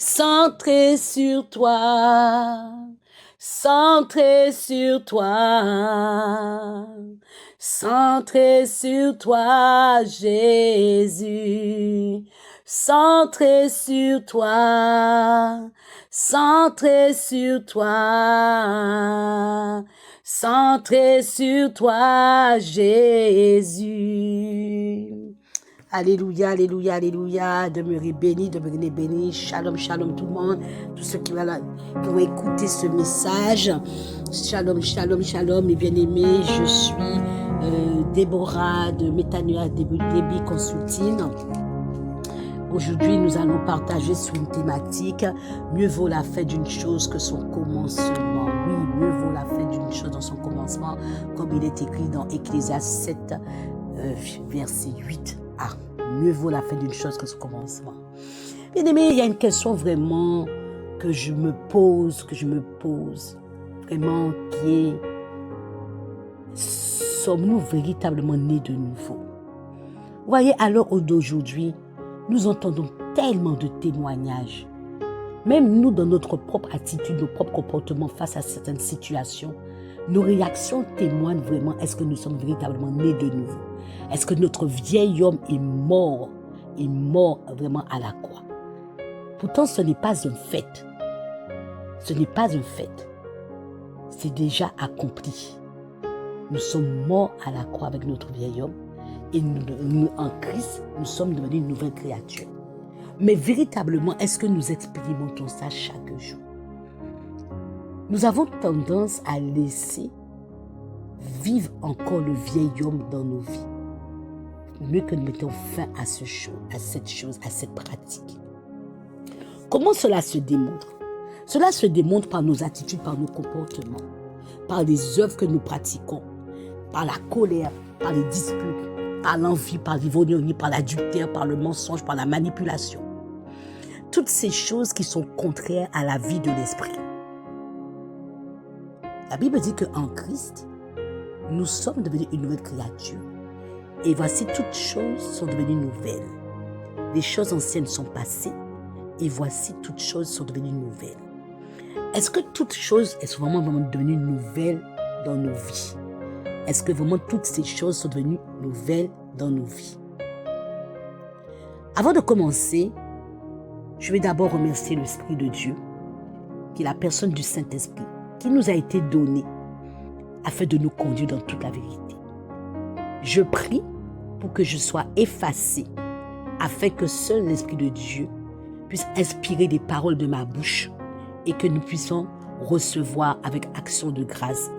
centré sur toi, centré sur toi, centré sur toi, Jésus, centré sur toi, centré sur toi, centré sur toi, Jésus. Alléluia, alléluia, alléluia. Demeurez bénis, demeurez bénis. Shalom, shalom tout le monde. Tous ceux qui vont écouter ce message. Shalom, shalom, shalom, mes bien-aimés. Je suis Déborah de Métanoïa Débit Consulting. Aujourd'hui, nous allons partager sur une thématique. Mieux vaut la fin d'une chose que son commencement. Oui, mieux vaut la fin d'une chose dans son commencement, comme il est écrit dans Ecclésiaste 7, verset 8. Mieux vaut la fin d'une chose que son commencement. Bien aimé, il y a une question vraiment que je me pose, vraiment qui est: sommes-nous véritablement nés de nouveau? Vous voyez, à l'heure d'aujourd'hui, nous entendons tellement de témoignages. Même nous, dans notre propre attitude, nos propres comportements face à certaines situations, nos réactions témoignent vraiment: est-ce que nous sommes véritablement nés de nouveau? Est-ce que notre vieil homme est mort vraiment à la croix? Pourtant, ce n'est pas un fait. Ce n'est pas un fait. C'est déjà accompli. Nous sommes morts à la croix avec notre vieil homme et nous, en Christ, nous sommes devenus une nouvelle créature. Mais véritablement, est-ce que nous expérimentons ça chaque jour? Nous avons tendance à laisser vivre encore le vieil homme dans nos vies. Mieux que nous mettons fin à cette pratique. Comment cela se démontre? Cela se démontre par nos attitudes, par nos comportements, par les œuvres que nous pratiquons, par la colère, par les disputes, par l'envie, par l'ivrognerie, par l'adultère, par le mensonge, par la manipulation. Toutes ces choses qui sont contraires à la vie de l'esprit. La Bible dit qu'en Christ, nous sommes devenus une nouvelle créature. Et voici, toutes choses sont devenues nouvelles. Les choses anciennes sont passées. Et voici, toutes choses sont devenues nouvelles. Est-ce que toutes choses sont vraiment devenues nouvelles dans nos vies? Est-ce que vraiment toutes ces choses sont devenues nouvelles dans nos vies? Avant de commencer, je vais d'abord remercier l'Esprit de Dieu, qui est la personne du Saint-Esprit, qui nous a été donnée afin de nous conduire dans toute la vérité. Je prie pour que je sois effacé, afin que seul l'Esprit de Dieu puisse inspirer les paroles de ma bouche et que nous puissions recevoir avec action de grâce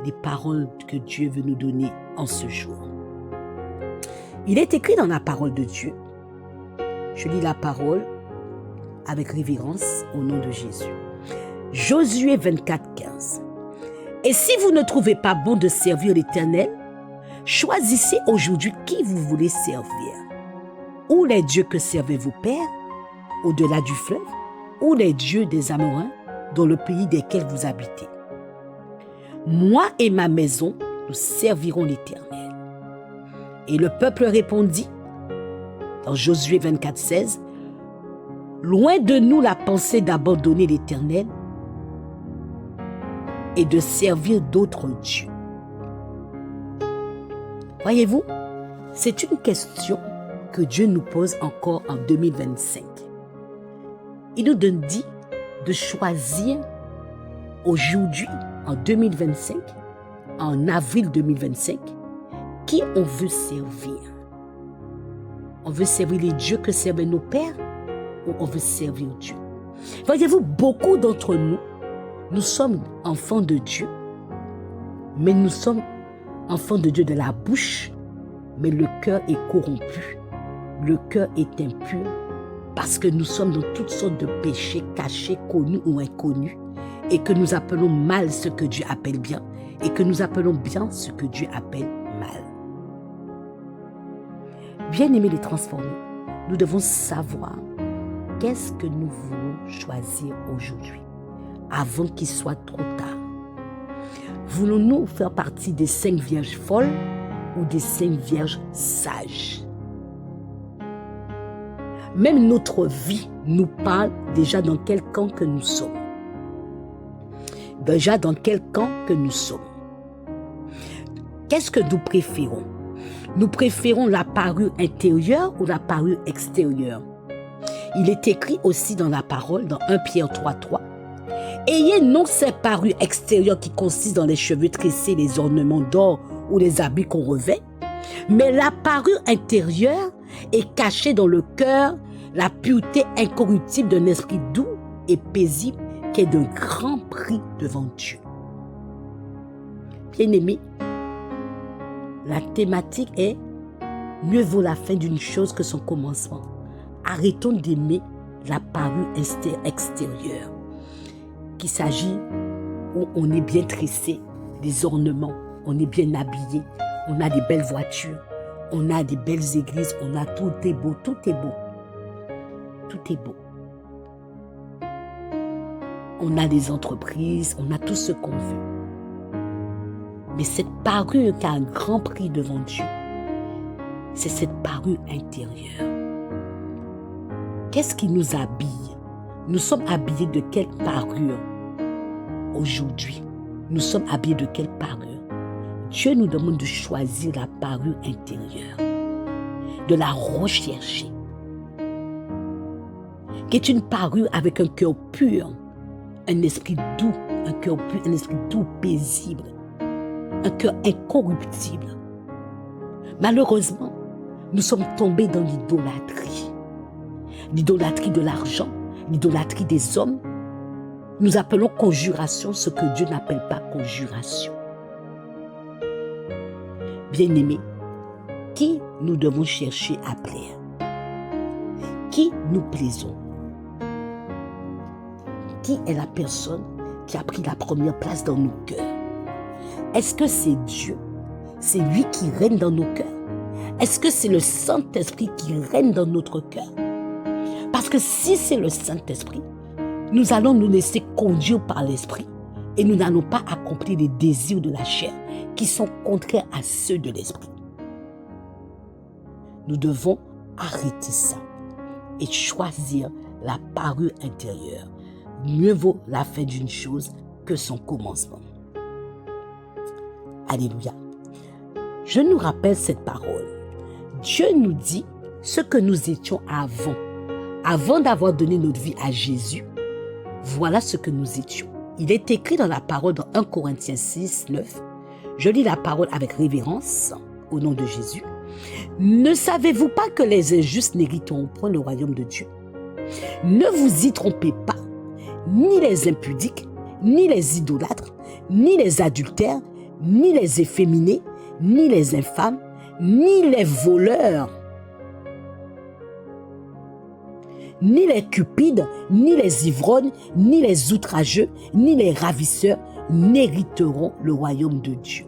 les paroles que Dieu veut nous donner en ce jour. Il est écrit dans la parole de Dieu. Je lis la parole avec révérence au nom de Jésus. Josué 24, 15. Et si vous ne trouvez pas bon de servir l'Éternel, choisissez aujourd'hui qui vous voulez servir. Ou les dieux que servaient vos pères, au-delà du fleuve, ou les dieux des Amoréens, dans le pays desquels vous habitez. Moi et ma maison, nous servirons l'Éternel. Et le peuple répondit, dans Josué 24, 16, loin de nous la pensée d'abandonner l'Éternel et de servir d'autres dieux. Voyez-vous, c'est une question que Dieu nous pose encore en 2025. Il nous dit de choisir aujourd'hui, en 2025, en avril 2025, qui on veut servir. On veut servir les dieux que servaient nos pères ou on veut servir Dieu. Voyez-vous, beaucoup d'entre nous, nous sommes enfants de Dieu, mais nous sommes enfants de Dieu de la bouche, mais le cœur est corrompu, le cœur est impur, parce que nous sommes dans toutes sortes de péchés cachés, connus ou inconnus, et que nous appelons mal ce que Dieu appelle bien, et que nous appelons bien ce que Dieu appelle mal. Bien-aimés les transformés, nous devons savoir qu'est-ce que nous voulons choisir aujourd'hui, avant qu'il soit trop tard. Voulons-nous faire partie des 5 vierges folles ou des 5 vierges sages? Même notre vie nous parle déjà dans quel camp que nous sommes. Déjà dans quel camp que nous sommes. Qu'est-ce que nous préférons? Nous préférons la parure intérieure ou la parure extérieure? Il est écrit aussi dans la parole, dans 1 Pierre 3:3. Ayez non cette parure extérieure qui consiste dans les cheveux tressés, les ornements d'or ou les habits qu'on revêt, mais la parure intérieure est cachée dans le cœur, la pureté incorruptible d'un esprit doux et paisible qui est d'un grand prix devant Dieu. Bien-aimés, la thématique est « Mieux vaut la fin d'une chose que son commencement ». Arrêtons d'aimer la parure extérieure. Qu'il s'agit où on est bien tressé, des ornements, on est bien habillé, on a des belles voitures, on a des belles églises, on a tout est beau, tout est beau. Tout est beau. On a des entreprises, on a tout ce qu'on veut. Mais cette parure qui a un grand prix devant Dieu, c'est cette parure intérieure. Qu'est-ce qui nous habille? Nous sommes habillés de quelle parure aujourd'hui? Nous sommes habillés de quelle parure? Dieu nous demande de choisir la parure intérieure, de la rechercher, qui est une parure avec un cœur pur, un esprit doux, un cœur pur, un esprit doux, paisible, un cœur incorruptible. Malheureusement, nous sommes tombés dans l'idolâtrie. L'idolâtrie de l'argent, l'idolâtrie des hommes. Nous appelons conjuration ce que Dieu n'appelle pas conjuration. Bien-aimés, qui nous devons chercher à plaire? Qui nous plaisons? Qui est la personne qui a pris la première place dans nos cœurs? Est-ce que c'est Dieu? C'est lui qui règne dans nos cœurs? Est-ce que c'est le Saint-Esprit qui règne dans notre cœur? Parce que si c'est le Saint-Esprit, nous allons nous laisser conduire par l'Esprit et nous n'allons pas accomplir les désirs de la chair qui sont contraires à ceux de l'Esprit. Nous devons arrêter ça et choisir la parure intérieure. Mieux vaut la fin d'une chose que son commencement. Alléluia. Je nous rappelle cette parole. Dieu nous dit ce que nous étions avant d'avoir donné notre vie à Jésus. Voilà ce que nous étions. Il est écrit dans la parole dans 1 Corinthiens 6, 9. Je lis la parole avec révérence au nom de Jésus. Ne savez-vous pas que les injustes n'hériteront point le royaume de Dieu? Ne vous y trompez pas, ni les impudiques, ni les idolâtres, ni les adultères, ni les efféminés, ni les infâmes, ni les voleurs, ni les cupides, ni les ivrognes, ni les outrageux, ni les ravisseurs n'hériteront le royaume de Dieu.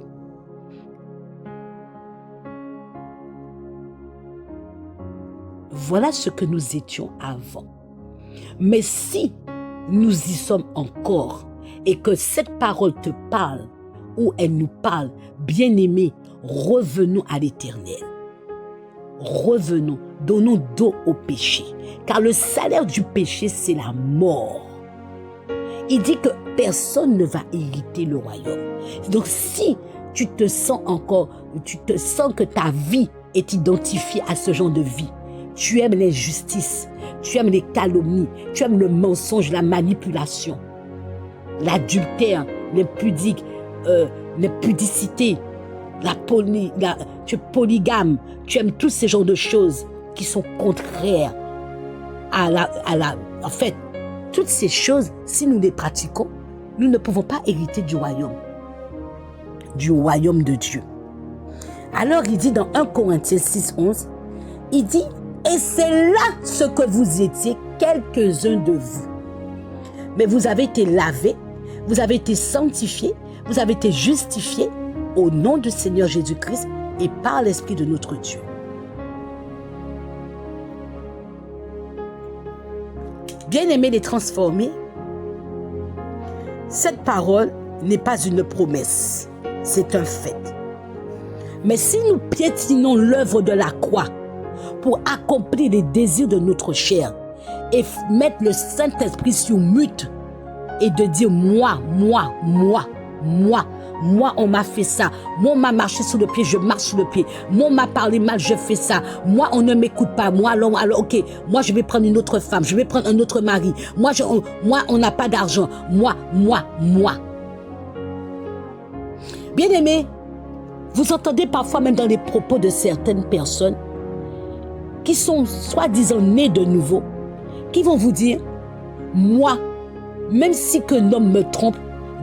Voilà ce que nous étions avant. Mais si nous y sommes encore et que cette parole te parle ou elle nous parle, bien-aimés, revenons à l'Éternel. Revenons, donnons dos au péché. Car le salaire du péché, c'est la mort. Il dit que personne ne va hériter le royaume. Donc si tu te sens que ta vie est identifiée à ce genre de vie, tu aimes l'injustice, tu aimes les calomnies, tu aimes le mensonge, la manipulation, l'adultère, l'impudique, l'impudicité, tu es polygame, tu aimes tous ces genres de choses qui sont contraires en fait, toutes ces choses, si nous les pratiquons, nous ne pouvons pas hériter du royaume de Dieu. Alors il dit dans 1 Corinthiens 6, 11, il dit, et c'est là ce que vous étiez, quelques-uns de vous. Mais vous avez été lavés, vous avez été sanctifiés, vous avez été justifiés au nom du Seigneur Jésus-Christ et par l'Esprit de notre Dieu. Bien-aimés les transformés, cette parole n'est pas une promesse, c'est un fait. Mais si nous piétinons l'œuvre de la croix pour accomplir les désirs de notre chair, et mettre le Saint-Esprit sur mute et de dire moi, on m'a fait ça. Moi, on m'a marché sur le pied, je marche sur le pied. Moi, on m'a parlé mal, je fais ça. Moi, on ne m'écoute pas. Moi, alors, ok, moi, je vais prendre une autre femme, je vais prendre un autre mari. Moi, on n'a pas d'argent. Moi. Bien-aimés, vous entendez parfois même dans les propos de certaines personnes qui sont soi-disant nées de nouveau, qui vont vous dire, moi, même si qu'un homme me trompe,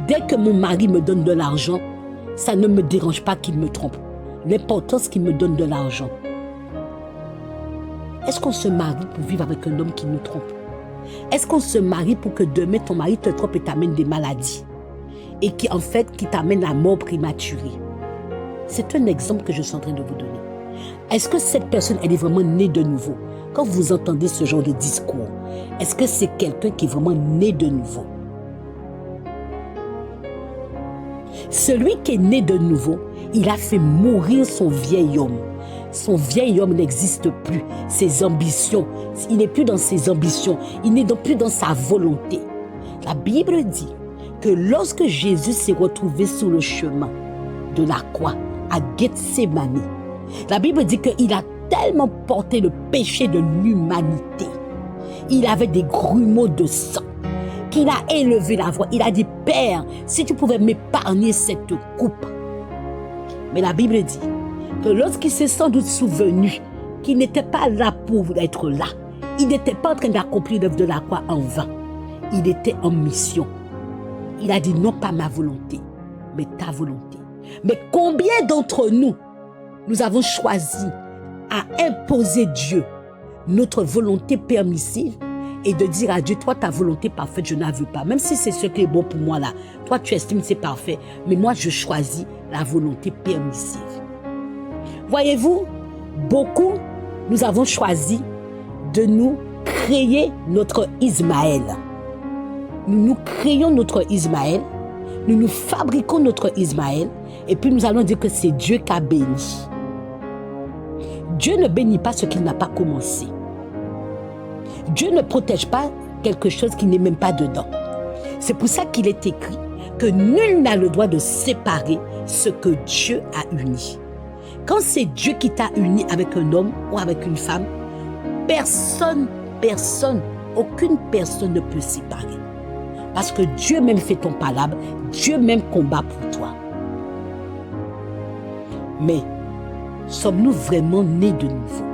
dès que mon mari me donne de l'argent, ça ne me dérange pas qu'il me trompe. L'important, c'est qu'il me donne de l'argent. Est-ce qu'on se marie pour vivre avec un homme qui nous trompe? Est-ce qu'on se marie pour que demain, ton mari te trompe et t'amène des maladies? Et qui t'amène la mort prématurée? C'est un exemple que je suis en train de vous donner. Est-ce que cette personne, elle est vraiment née de nouveau? Quand vous entendez ce genre de discours, est-ce que c'est quelqu'un qui est vraiment né de nouveau? Celui qui est né de nouveau, il a fait mourir son vieil homme. Son vieil homme n'existe plus. Ses ambitions, il n'est plus dans ses ambitions. Il n'est donc plus dans sa volonté. La Bible dit que lorsque Jésus s'est retrouvé sur le chemin de la croix à Gethsémani, la Bible dit qu'il a tellement porté le péché de l'humanité. Il avait des grumeaux de sang. Qu'il a élevé la voix. Il a dit, Père, si tu pouvais m'épargner cette coupe. Mais la Bible dit que lorsqu'il s'est sans doute souvenu qu'il n'était pas là pour être là, il n'était pas en train d'accomplir l'œuvre de la croix en vain. Il était en mission. Il a dit, non pas ma volonté, mais ta volonté. Mais combien d'entre nous, nous avons choisi à imposer Dieu notre volonté permissive et de dire à Dieu, toi, ta volonté parfaite, je n'en veux pas. Même si c'est ce qui est bon pour moi là. Toi, tu estimes que c'est parfait. Mais moi, je choisis la volonté permissive. Voyez-vous, beaucoup, nous avons choisi de nous créer notre Ismaël. Nous créons notre Ismaël. Nous fabriquons notre Ismaël. Et puis, nous allons dire que c'est Dieu qui a béni. Dieu ne bénit pas ce qu'il n'a pas commencé. Dieu ne protège pas quelque chose qui n'est même pas dedans. C'est pour ça qu'il est écrit que nul n'a le droit de séparer ce que Dieu a uni. Quand c'est Dieu qui t'a uni avec un homme ou avec une femme, aucune personne ne peut séparer. Parce que Dieu même fait ton palabre, Dieu même combat pour toi. Mais sommes-nous vraiment nés de nouveau?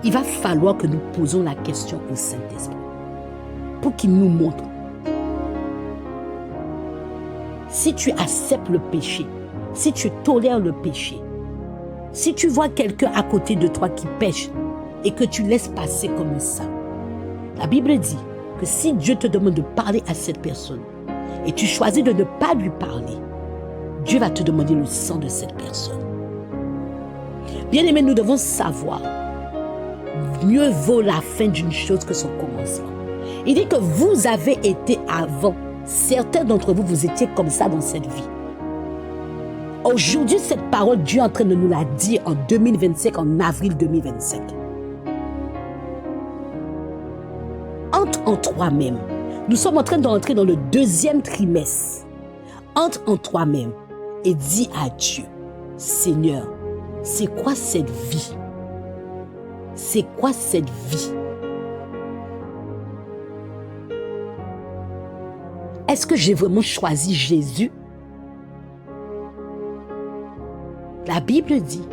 Il va falloir que nous posions la question au Saint-Esprit pour qu'il nous montre. Si tu acceptes le péché, si tu tolères le péché, si tu vois quelqu'un à côté de toi qui pêche et que tu laisses passer comme ça, la Bible dit que si Dieu te demande de parler à cette personne et tu choisis de ne pas lui parler, Dieu va te demander le sang de cette personne. Bien-aimés, nous devons savoir, mieux vaut la fin d'une chose que son commencement. Il dit que vous avez été avant. Certains d'entre vous, vous étiez comme ça dans cette vie. Aujourd'hui, cette parole, Dieu est en train de nous la dire en 2025, en avril 2025. Entre en toi-même. Nous sommes en train d'entrer dans le 2e trimestre. Entre en toi-même et dis à Dieu, Seigneur, c'est quoi cette vie? C'est quoi cette vie? Est-ce que j'ai vraiment choisi Jésus? La Bible dit,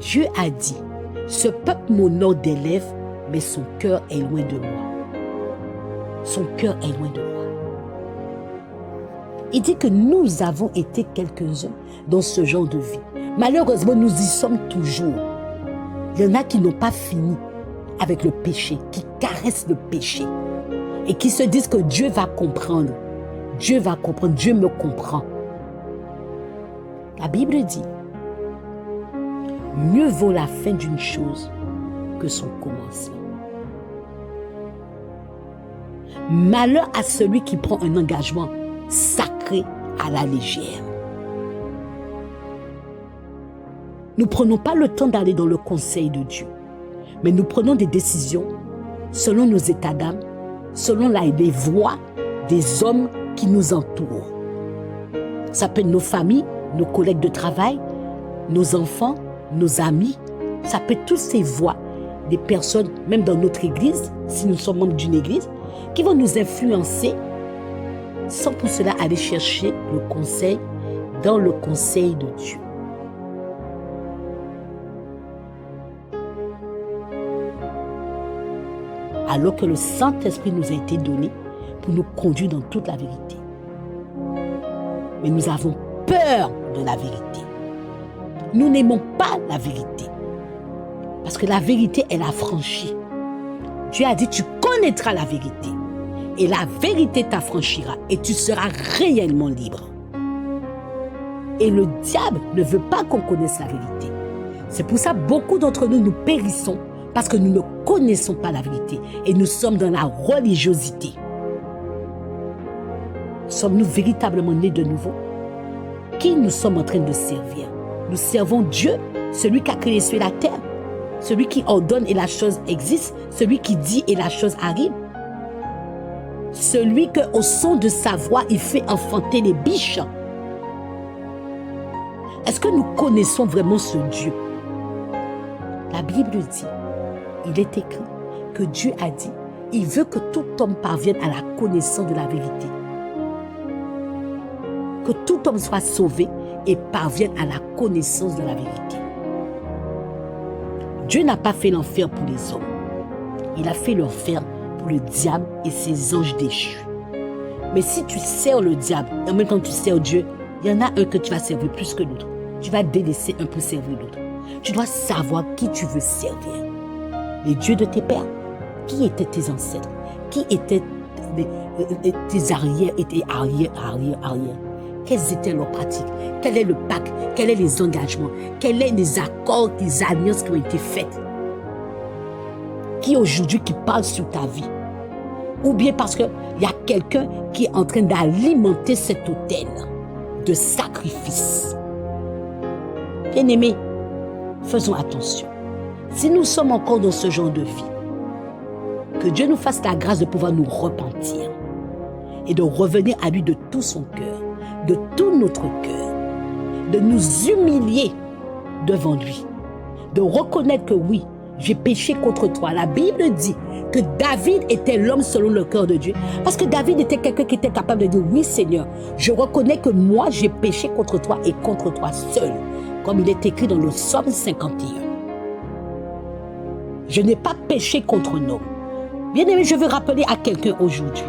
Dieu a dit, ce peuple m'honore des lèvres, mais son cœur est loin de moi. Son cœur est loin de moi. Il dit que nous avons été quelques-uns dans ce genre de vie. Malheureusement, nous y sommes toujours. Il y en a qui n'ont pas fini avec le péché, qui caressent le péché et qui se disent que Dieu va comprendre. Dieu va comprendre, Dieu me comprend. La Bible dit, mieux vaut la fin d'une chose que son commencement. Malheur à celui qui prend un engagement sacré à la légère. Nous ne prenons pas le temps d'aller dans le conseil de Dieu. mais nous prenons des décisions selon nos états d'âme, selon les voix des hommes qui nous entourent. Ça peut être nos familles, nos collègues de travail, nos enfants, nos amis. Ça peut être toutes ces voix des personnes, même dans notre église, si nous sommes membres d'une église, qui vont nous influencer sans pour cela aller chercher le conseil dans le conseil de Dieu. Alors que le Saint-Esprit nous a été donné pour nous conduire dans toute la vérité. Mais nous avons peur de la vérité. Nous n'aimons pas la vérité. Parce que la vérité, elle a franchi. Dieu a dit, tu connaîtras la vérité. Et la vérité t'affranchira et tu seras réellement libre. Et le diable ne veut pas qu'on connaisse la vérité. C'est pour ça que beaucoup d'entre nous, nous périssons parce que nous ne connaissons pas la vérité et nous sommes dans la religiosité. Sommes-nous véritablement nés de nouveau? Qui nous sommes en train de servir? Nous servons Dieu, celui qui a créé les cieux et la terre, celui qui ordonne et la chose existe, celui qui dit et la chose arrive, celui qu'au son de sa voix, il fait enfanter les biches. Est-ce que nous connaissons vraiment ce Dieu? La Bible dit, il est écrit que Dieu a dit, il veut que tout homme parvienne à la connaissance de la vérité. Que tout homme soit sauvé et parvienne à la connaissance de la vérité. Dieu n'a pas fait l'enfer pour les hommes. Il a fait l'enfer pour le diable et ses anges déchus. Mais si tu sers le diable, et en même temps tu sers Dieu, il y en a un que tu vas servir plus que l'autre. Tu vas délaisser un peu servir l'autre. Tu dois savoir qui tu veux servir. Les dieux de tes pères, qui étaient tes ancêtres, qui étaient tes arrières et tes arrière. Quelles étaient leurs pratiques? Quel est le pacte? Quels sont les engagements? Quels sont les accords, les alliances qui ont été faites? Qui aujourd'hui qui parle sur ta vie? Ou bien parce qu'il y a quelqu'un qui est en train d'alimenter cet autel de sacrifice. Bien-aimés, faisons attention. Si nous sommes encore dans ce genre de vie, que Dieu nous fasse la grâce de pouvoir nous repentir et de revenir à lui de tout son cœur, de tout notre cœur, de nous humilier devant lui, de reconnaître que oui, j'ai péché contre toi. La Bible dit que David était l'homme selon le cœur de Dieu, parce que David était quelqu'un qui était capable de dire, oui Seigneur, je reconnais que moi j'ai péché contre toi et contre toi seul, comme il est écrit dans le Psaume 51. Je n'ai pas péché contre un homme. Bien-aimé, je veux rappeler à quelqu'un aujourd'hui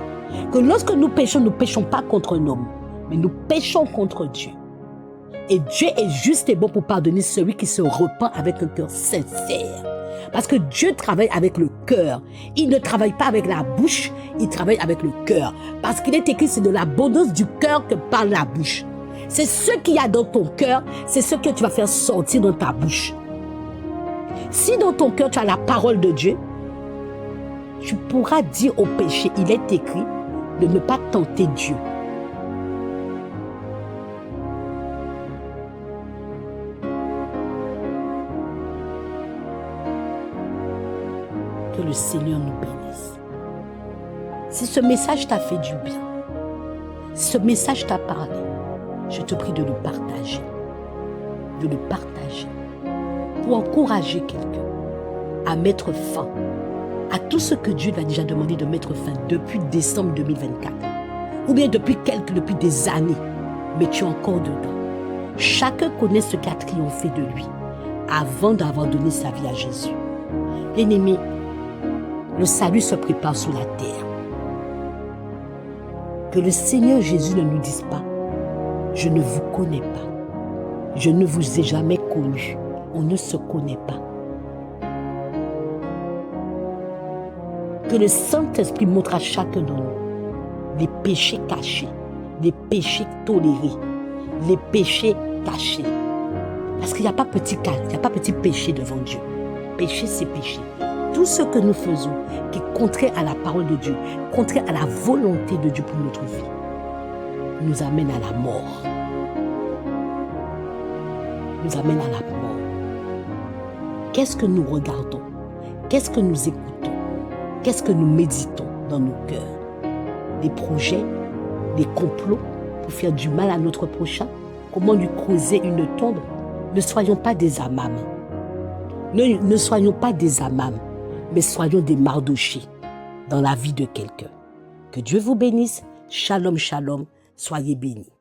que lorsque nous ne péchons pas contre un homme, mais nous péchons contre Dieu. Et Dieu est juste et bon pour pardonner celui qui se repent avec un cœur sincère. Parce que Dieu travaille avec le cœur. Il ne travaille pas avec la bouche, il travaille avec le cœur. Parce qu'il est écrit, c'est de l'abondance du cœur que parle la bouche. C'est ce qu'il y a dans ton cœur, c'est ce que tu vas faire sortir dans ta bouche. Si dans ton cœur tu as la parole de Dieu, tu pourras dire au péché, il est écrit de ne pas tenter Dieu. Que le Seigneur nous bénisse. Si ce message t'a fait du bien, si ce message t'a parlé, je te prie de le partager. De le partager. Pour encourager quelqu'un à mettre fin à tout ce que Dieu lui a déjà demandé de mettre fin depuis décembre 2024. Ou bien depuis des années, mais tu es encore dedans. Chacun connaît ce qui a triomphé de lui avant d'avoir donné sa vie à Jésus. Bien-aimé, le salut se prépare sur la terre. Que le Seigneur Jésus ne nous dise pas, je ne vous connais pas, je ne vous ai jamais connu, on ne se connaît pas. Que le Saint-Esprit montre à chacun de nous les péchés cachés, les péchés tolérés, les péchés cachés. Parce qu'il n'y a pas petit péché devant Dieu. Péché, c'est péché. Tout ce que nous faisons qui est contraire à la parole de Dieu, contraire à la volonté de Dieu pour notre vie, nous amène à la mort. Nous amène à la mort. Qu'est-ce que nous regardons? Qu'est-ce que nous écoutons? Qu'est-ce que nous méditons dans nos cœurs? Des projets, des complots pour faire du mal à notre prochain? Comment lui creuser une tombe? Ne soyons pas des Amam. Ne soyons pas des Amam, mais soyons des Mardochés dans la vie de quelqu'un. Que Dieu vous bénisse. Shalom, shalom. Soyez bénis.